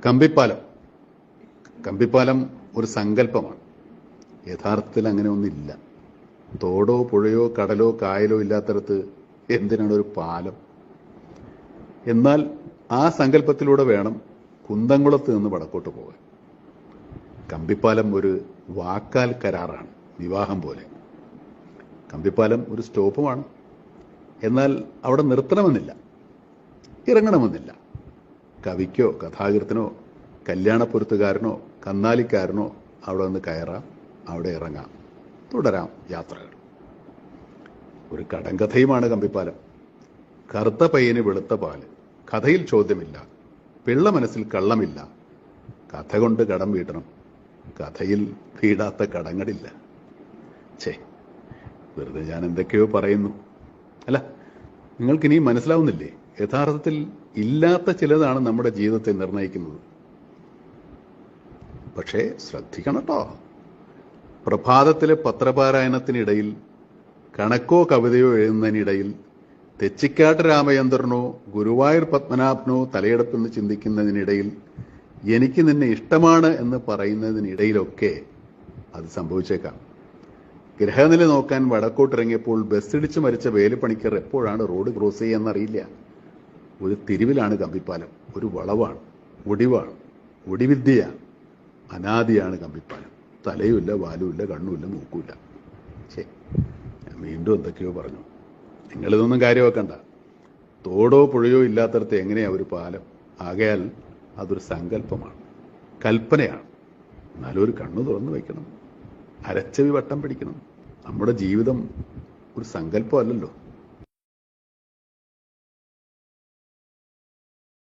കമ്പിപ്പാലം കമ്പിപ്പാലം ഒരു സങ്കല്പമാണ്. യഥാർത്ഥത്തിൽ അങ്ങനെ ഒന്നില്ല. തോടോ പുഴയോ കടലോ കായലോ ഇല്ലാത്തടത്ത് എന്തിനാണ് ഒരു പാലം? എന്നാൽ ആ സങ്കല്പത്തിലൂടെ വേണം കുന്തംകുളത്ത് നിന്ന് വടക്കോട്ട് പോകാൻ. കമ്പിപ്പാലം ഒരു വാക്കാൽ കരാറാണ്, വിവാഹം പോലെ. കമ്പിപ്പാലം ഒരു സ്റ്റോപ്പുമാണ്. എന്നാൽ അവിടെ നിർത്തണമെന്നില്ല, ഇറങ്ങണമെന്നില്ല. കവിക്കോ കഥാകൃത്തിനോ കല്യാണപ്പൊരുത്തുകാരനോ കന്നാലിക്കാരനോ അവിടെ നിന്ന് കയറാം, അവിടെ ഇറങ്ങാം, തുടരാം യാത്രകൾ. ഒരു കടങ്കഥയുമാണ് കമ്പിപ്പാലം. കറുത്ത പയ്യന് വെളുത്ത പാല്, കഥയിൽ ചോദ്യമില്ല, പിള്ള മനസ്സിൽ കള്ളമില്ല. കഥ കൊണ്ട് കടം വീട്ടണം, കഥയിൽ വീടാത്ത കടങ്ങളില്ല. ഛേ, വെറുതെ ഞാൻ എന്തൊക്കെയോ പറയുന്നു. അല്ല, നിങ്ങൾക്കിനി മനസ്സിലാവുന്നില്ലേ? യഥാർത്ഥത്തിൽ ഇല്ലാത്ത ചിലതാണ് നമ്മുടെ ജീവിതത്തെ നിർണ്ണയിക്കുന്നത്. പക്ഷേ ശ്രദ്ധിക്കണം കേട്ടോ. പ്രഭാതത്തിലെ പത്രപാരായണത്തിനിടയിൽ കണക്കോ കവിതയോ എഴുതുന്നതിനിടയിൽ തെച്ചിക്കാട്ട് രാമചന്ദ്രനോ ഗുരുവായൂർ പത്മനാഭനോ തലയെടുപ്പെന്ന് ചിന്തിക്കുന്നതിനിടയിൽ എനിക്ക് നിന്നെ ഇഷ്ടമാണ് എന്ന് പറയുന്നതിനിടയിലൊക്കെ അത് സംഭവിച്ചേക്കാം. ഗ്രഹനില നോക്കാൻ വടക്കോട്ടിറങ്ങിയപ്പോൾ ബസ്സിടിച്ച് മരിച്ച വേലുപ്പണിക്കർ എപ്പോഴാണ് റോഡ് ക്രോസ് ചെയ്യുകയെന്നറിയില്ല. ഒരു തിരിവിലാണ് കമ്പിപ്പാലം, ഒരു വളവാണ്, ഒടിവാണ്, ഒടിവിദ്യയാണ്. അനാദിയാണ് കമ്പിപ്പാലം. തലയുമില്ല, വാലുമില്ല, കണ്ണുമില്ല, മൂക്കുമില്ല. ശരി, ഞാൻ വീണ്ടും എന്തൊക്കെയോ പറഞ്ഞു. നിങ്ങളിതൊന്നും കാര്യമാക്കണ്ട. തോടോ പുഴയോ ഇല്ലാത്തടത്ത് എങ്ങനെയാ ഒരു പാലം? ആകയാൽ അതൊരു സങ്കല്പമാണ്, കൽപ്പനയാണ്. എന്നാലും ഒരു കണ്ണു തുറന്നു വയ്ക്കണം, അരച്ചവി വട്ടം പിടിക്കണം. നമ്മുടെ ജീവിതം ഒരു സങ്കല്പമല്ലല്ലോ.